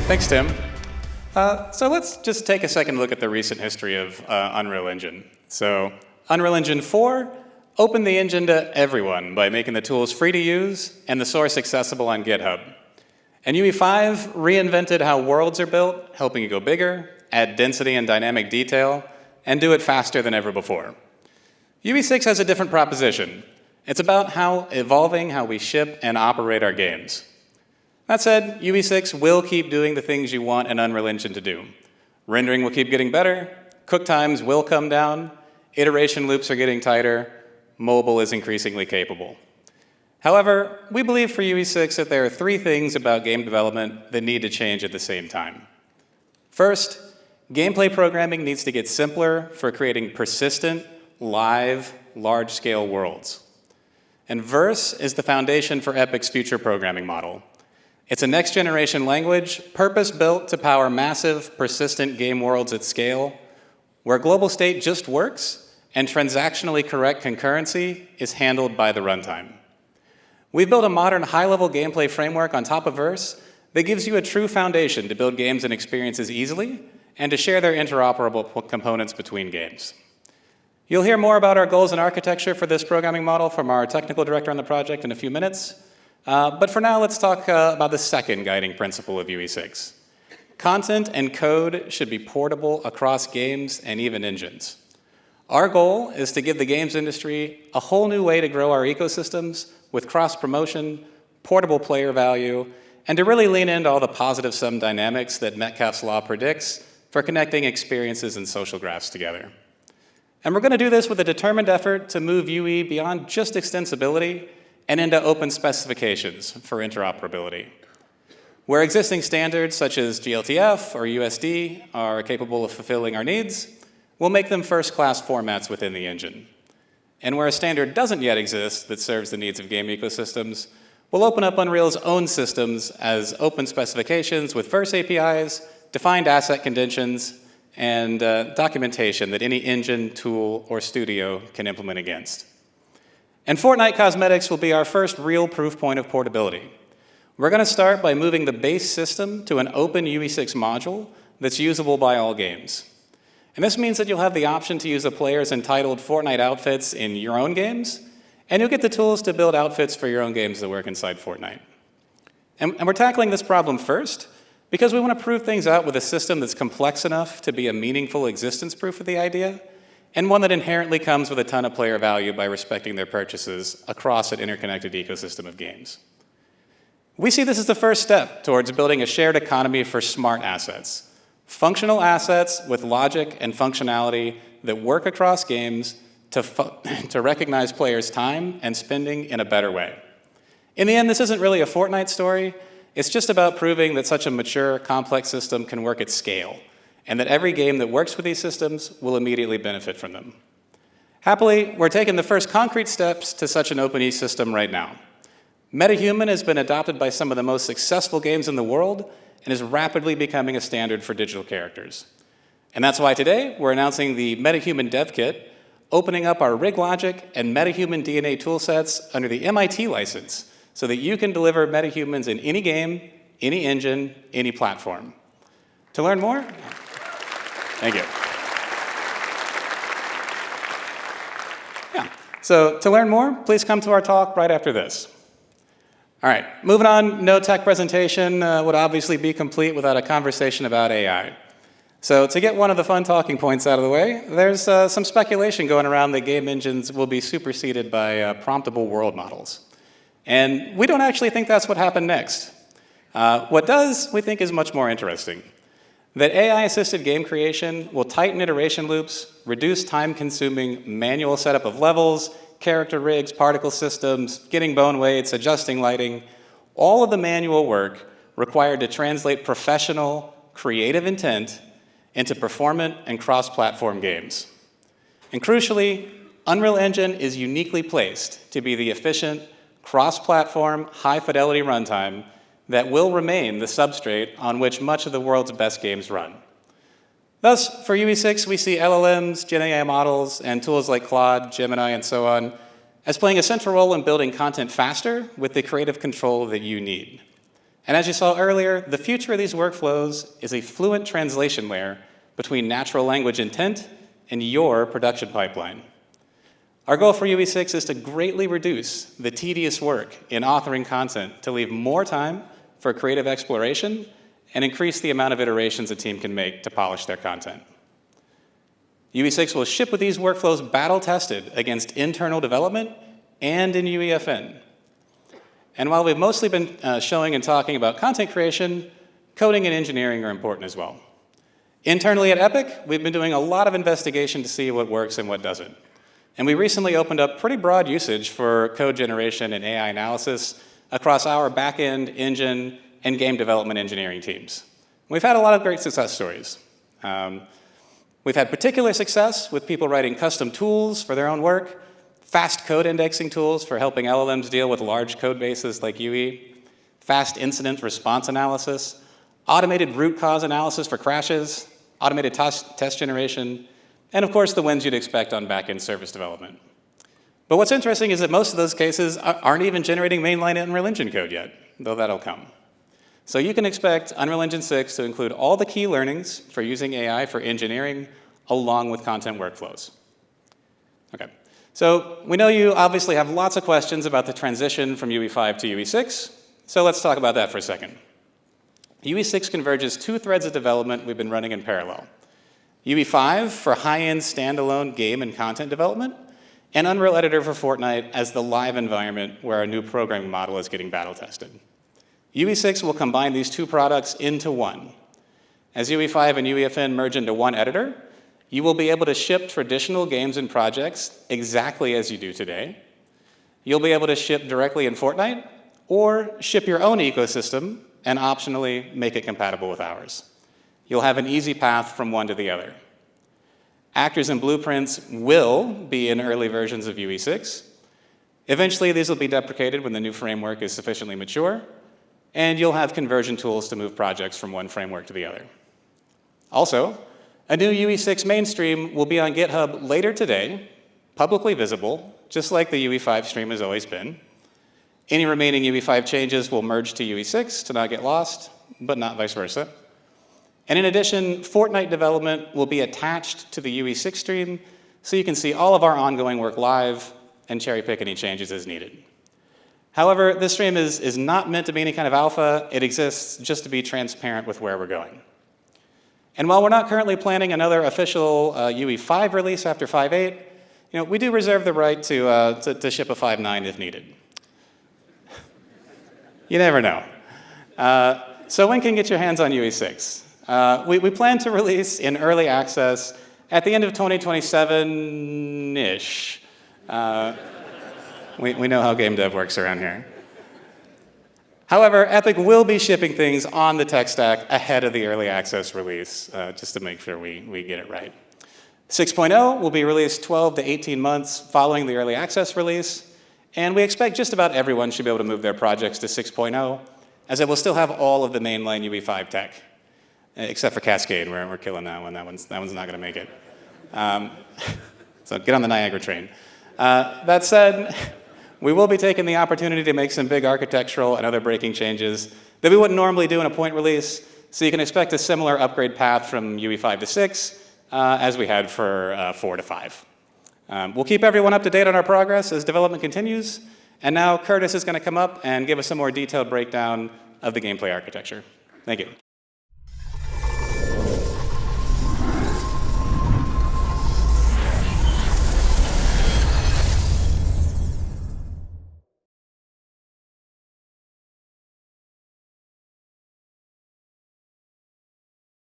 Thanks, Tim. So let's just take a second look at the recent history of Unreal Engine. So Unreal Engine 4 opened the engine to everyone by making the tools free to use and the source accessible on GitHub. And UE5 reinvented how worlds are built, helping you go bigger, add density and dynamic detail, and do it faster than ever before. UE6 has a different proposition. It's about evolving how we ship and operate our games. That said, UE6 will keep doing the things you want an Unreal Engine to do. Rendering will keep getting better, cook times will come down, iteration loops are getting tighter, mobile is increasingly capable. However, we believe for UE6 that there are three things about game development that need to change at the same time. First, gameplay programming needs to get simpler for creating persistent, live, large-scale worlds. And Verse is the foundation for Epic's future programming model. It's a next-generation language purpose-built to power massive, persistent game worlds at scale, where global state just works and transactionally correct concurrency is handled by the runtime. We've built a modern high-level gameplay framework on top of Verse that gives you a true foundation to build games and experiences easily and to share their interoperable components between games. You'll hear more about our goals and architecture for this programming model from our technical director on the project in a few minutes. But for now, let's talk about the second guiding principle of UE6. Content and code should be portable across games and even engines. Our goal is to give the games industry a whole new way to grow our ecosystems with cross-promotion, portable player value, and to really lean into all the positive sum dynamics that Metcalfe's law predicts for connecting experiences and social graphs together. And we're going to do this with a determined effort to move UE beyond just extensibility and into open specifications for interoperability. Where existing standards such as GLTF or USD are capable of fulfilling our needs, we'll make them first-class formats within the engine. And where a standard doesn't yet exist that serves the needs of game ecosystems, we'll open up Unreal's own systems as open specifications with Verse APIs, defined asset conditions, and documentation that any engine, tool, or studio can implement against. And Fortnite Cosmetics will be our first real proof point of portability. We're going to start by moving the base system to an open UE6 module that's usable by all games. And this means that you'll have the option to use a player's entitled Fortnite outfits in your own games, and you'll get the tools to build outfits for your own games that work inside Fortnite. And we're tackling this problem first because we want to prove things out with a system that's complex enough to be a meaningful existence proof of the idea, and one that inherently comes with a ton of player value by respecting their purchases across an interconnected ecosystem of games. We see this as the first step towards building a shared economy for smart assets, functional assets with logic and functionality that work across games to recognize players' time and spending in a better way. In the end, this isn't really a Fortnite story. It's just about proving that such a mature, complex system can work at scale, and that every game that works with these systems will immediately benefit from them. Happily, we're taking the first concrete steps to such an open e-system right now. Metahuman has been adopted by some of the most successful games in the world and is rapidly becoming a standard for digital characters. And that's why today we're announcing the Metahuman Dev Kit, opening up our rig logic and Metahuman DNA toolsets under the MIT license so that you can deliver metahumans in any game, any engine, any platform. To learn more, thank you. Yeah, so to learn more, please come to our talk right after this. All right, moving on, no tech presentation would obviously be complete without a conversation about AI. So to get one of the fun talking points out of the way, there's some speculation going around that game engines will be superseded by promptable world models. And we don't actually think that's what happened next. What does, we think, is much more interesting. That AI-assisted game creation will tighten iteration loops, reduce time-consuming manual setup of levels, character rigs, particle systems, getting bone weights, adjusting lighting, all of the manual work required to translate professional, creative intent into performant and cross-platform games. And crucially, Unreal Engine is uniquely placed to be the efficient, cross-platform, high-fidelity runtime that will remain the substrate on which much of the world's best games run. Thus, for UE6, we see LLMs, Gen AI models, and tools like Claude, Gemini, and so on as playing a central role in building content faster with the creative control that you need. And as you saw earlier, the future of these workflows is a fluent translation layer between natural language intent and your production pipeline. Our goal for UE6 is to greatly reduce the tedious work in authoring content to leave more time for creative exploration and increase the amount of iterations a team can make to polish their content. UE6 will ship with these workflows battle-tested against internal development and in UEFN. And while we've mostly been showing and talking about content creation, coding and engineering are important as well. Internally at Epic, we've been doing a lot of investigation to see what works and what doesn't. And we recently opened up pretty broad usage for code generation and AI analysis across our back-end, engine, and game development engineering teams. We've had a lot of great success stories. We've had particular success with people writing custom tools for their own work, fast code indexing tools for helping LLMs deal with large code bases like UE, fast incident response analysis, automated root cause analysis for crashes, automated test generation, and of course the wins you'd expect on back-end service development. But what's interesting is that most of those cases aren't even generating mainline Unreal Engine code yet, though that'll come. So you can expect Unreal Engine 6 to include all the key learnings for using AI for engineering along with content workflows. Okay, so we know you obviously have lots of questions about the transition from UE5 to UE6, so let's talk about that for a second. UE6 converges two threads of development we've been running in parallel. UE5 for high-end standalone game and content development, and Unreal Editor for Fortnite as the live environment where our new programming model is getting battle-tested. UE6 will combine these two products into one. As UE5 and UEFN merge into one editor, you will be able to ship traditional games and projects exactly as you do today. You'll be able to ship directly in Fortnite, or ship your own ecosystem and optionally make it compatible with ours. You'll have an easy path from one to the other. Actors and blueprints will be in early versions of UE6. Eventually, these will be deprecated when the new framework is sufficiently mature, and you'll have conversion tools to move projects from one framework to the other. Also, a new UE6 mainstream will be on GitHub later today, publicly visible, just like the UE5 stream has always been. Any remaining UE5 changes will merge to UE6 to not get lost, but not vice versa. And in addition, Fortnite development will be attached to the UE6 stream, so you can see all of our ongoing work live and cherry pick any changes as needed. However, this stream is not meant to be any kind of alpha. It exists just to be transparent with where we're going. And while we're not currently planning another official UE5 release after 5.8, we do reserve the right to ship a 5.9 if needed. You never know. So when can you get your hands on UE6? We plan to release in early access at the end of 2027-ish. We know how game dev works around here. However, Epic will be shipping things on the tech stack ahead of the early access release, just to make sure we get it right. 6.0 will be released 12 to 18 months following the early access release, and we expect just about everyone should be able to move their projects to 6.0, as it will still have all of the mainline UE5 tech. Except for Cascade, we're killing that one. That one's not going to make it. So get on the Niagara train. That said, we will be taking the opportunity to make some big architectural and other breaking changes that we wouldn't normally do in a point release, so you can expect a similar upgrade path from UE5 to 6 as we had for 4 to 5. We'll keep everyone up to date on our progress as development continues, and now Curtis is going to come up and give us a more detailed breakdown of the gameplay architecture. Thank you.